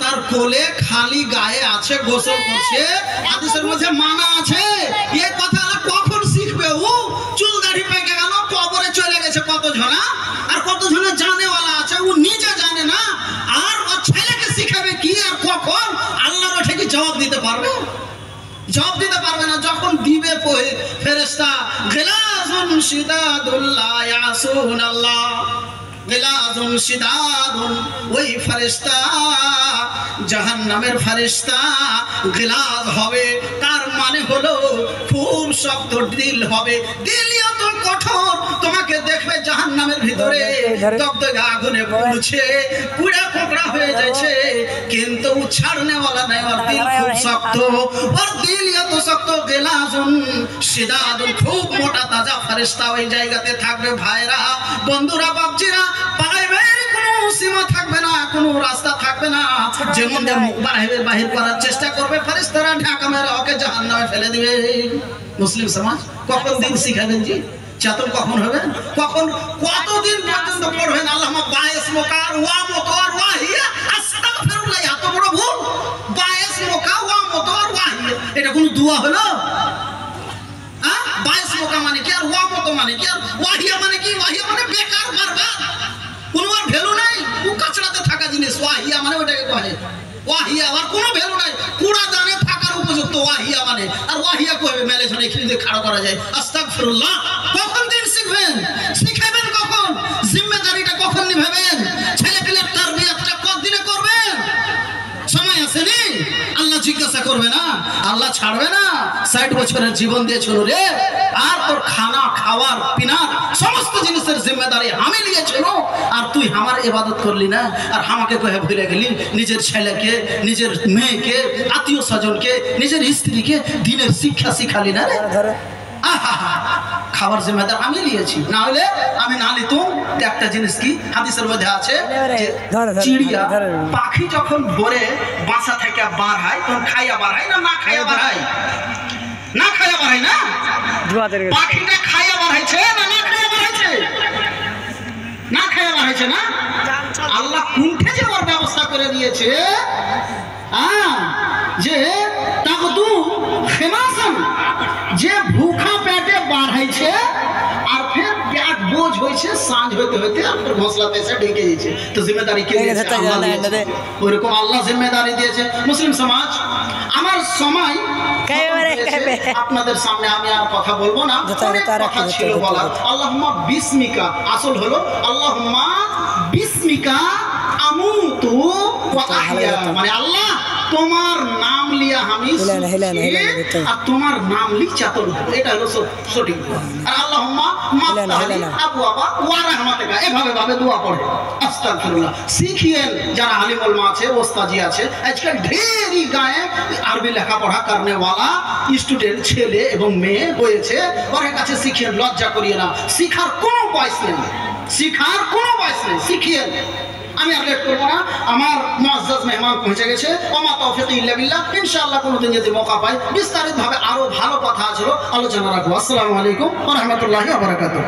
মাতার কোলে খালি গায়ে আছে, গোসল করছে, হাদিসের মধ্যে মানা আছে। এই কথা কখন শিখবে? ও চুল দাড়ি পেকে গেল, কবরে চলে গেছে কত ঝনা, আর কত ঝনা জানেওয়ালা আছে, ও নিজে জানে না, আর ওর ছেলেকে শিখাবে কি আর কখন? আল্লাহর ওঠে কি জবাব দিতে পারবে? জবাব দিতে পারবে না। যখন দিবে ফেরেশতা, গিলাজুন শিদাদুল লা ইয়াসুনাল্লাহ, গিলাজুন শিদাদুন, ওই ফেরেশতা জাহান্নামের ফেরেশতা গিলাজ হবে। তার মানে হলো খুব শক্ত দিল হবে, দিল এত কঠোর, তোমাকে দেখবে জাহান্নামের ভিতরে দগদগে আগুনে পুড়ছে, পুড়ে কোকড়া হয়ে যাচ্ছে, কিন্তু ছাড়নেওয়ালা নাই, ওর দিল খুব শক্ত, ওর দিল এত শক্ত। গিলাজুন শিদাদুন, খুব মোটা তাজা ফেরেশতা ওই জায়গাতে থাকবে। ভাইরা, বন্ধুরা, বাপজিরা, পালাইবের কোনো সীমা থাকবে না, কোনো রাস্তা থাকবে না। যেমন বাহির করার চেষ্টা করবে ফেরেশতারা, ঢাকা মেরে ওকে জাহান্নামে ফেলে দিবে। মুসলিম সমাজ কখন দিন শিখাবেন জি? চেতন কখন হবে? কখন? কতদিন পর্যন্ত পড়বেন আল্লাহুম্মা বায়েস মুকার ওয়া মুতার ওয়াহিয়া আস্তাগফিরুল্লাহ? এত বড় ভুল! বায়েস মুকা ওয়া মুতার ওয়াহিয়া, এটা কোনো দোয়া হলো? বায়েস মুকা মানে কি, আর ওয়া মুতা মানে কি, আর ওয়াহিয়া মানে কি? ওয়াহিয়া মানে বেকার, বারবার, কোনো আর ভ্যালু নাই, ও কাচড়াতে থাকা জিনিস। ওয়াহিয়া মানে ওটাকে কয় ওয়াহিয়া, আর কোনো ভ্যালু নাই, কুড়া দানে থাকার উপযুক্ত ওয়াহিয়া মানে। আর ওয়াহিয়া কইবে মেলে ঝনে খিলিতে খাড়া করা যায়। আস্তাগফিরুল্লাহ। কখন দিন শিখবেন? শিখাবেন কখন? জিম্মেদারিটা কখন নিভাবেন? ছেলে পেলের তারবিয়াতটা কতদিনে করবেন? সময় আছে নি? আল্লাহ জিজ্ঞাসা করবে না? আল্লাহ ছাড়বে না? 60 বছরের জীবন দিয়েছিল রে, আর তোর খানা খাওয়ার পিনার সমস্ত জিনিসের জিম্মেদারি আমি নিয়েছিল, আর তুই আমার ইবাদত করলি না, আর আমাকে কহে ভুলে গেলি নিজের ছেলেকে, নিজের মেয়েকে, আত্মীয় স্বজনকে, নিজের স্ত্রীকে দিনের শিক্ষা শিখালি না রে। খাবার জিম্মেদার আমি নিয়েছি, না হলে আমি না নিতাম। একটা জিনিস কি হাদিসের মধ্যে আছে, চিড়িয়া পাখি যখন ভোরে বাসা থেকে বার হয়, তখন খাইয়া বার হয় না, না খাইয়া বার হয়? না খাইয়া বার হয় না? পাখিটা খাইয়া বার হয়েছে না, না খাইয়া বার হয়েছে? না খাইয়া বার হয়েছে না? আল্লাহ কুণ্ঠে যে ওর ব্যবস্থা করে দিয়েছে, যে তাকদু খেমাসান, যে ভুখা পেটে বার হয়েছে, আর ফের পেট বোঝ হয়েছে, সাঁঝ হইতে হইতে আপনার ঘোষলাতে এসে ঢেকে দিয়েছে। তো জিম্মেদারি কে দিয়েছে? আল্লাহ দিয়েছে। ওইরকম আল্লাহ জিম্মেদারি দিয়েছে। মুসলিম সমাজ, আমার সময় আপনাদের সামনে আমি আর কথা বলবো না, অনেক কথা ছিল বলার। আল্লাহুম্মা বিসমিকা, আসল হলো আল্লাহুম্মা বিসমিকা আমুতু ওয়া আহইয়া, মানে আল্লাহ তোমার নাম লিয়া আমি আর তোমার নাম লি চেতন, এটা হলো সঠিক। আর আল্লাহুম্মা মাফতাহলি আবওয়াবা ওয়া রাহমাতিকা, এভাবে ভাবে দোয়া পড়ে। আস্তাগফিরুল্লাহ। শিখিয়েন যারা আলিম উলামা আছে, ওস্তাজি আছে, আজকাল ঢেরই গায়ে আরবি লেখাপড়া করনে ওয়ালা স্টুডেন্ট ছেলে এবং মেয়ে হয়েছে, ওর কাছে শিখিয়েন, লজ্জা করিয়ে না। শিখার কোনো বয়স নেই, শিখার কোনো বয়স নেই, শিখিয়েন। আমি আর লেট করবো না, আমার মুআজ্জাজ মেহমান পৌঁছে গেছে। ওমা তৌফিক ইল্লা বিল্লাহ। ইনশাআল্লাহ কোনোদিন যদি মৌকা পাই বিস্তারিতভাবে আরো ভালো কথা আছে আলোচনা রাখবো। আসসালামু আলাইকুম ওয়া রাহমাতুল্লাহি ওয়া বারাকাতুহু।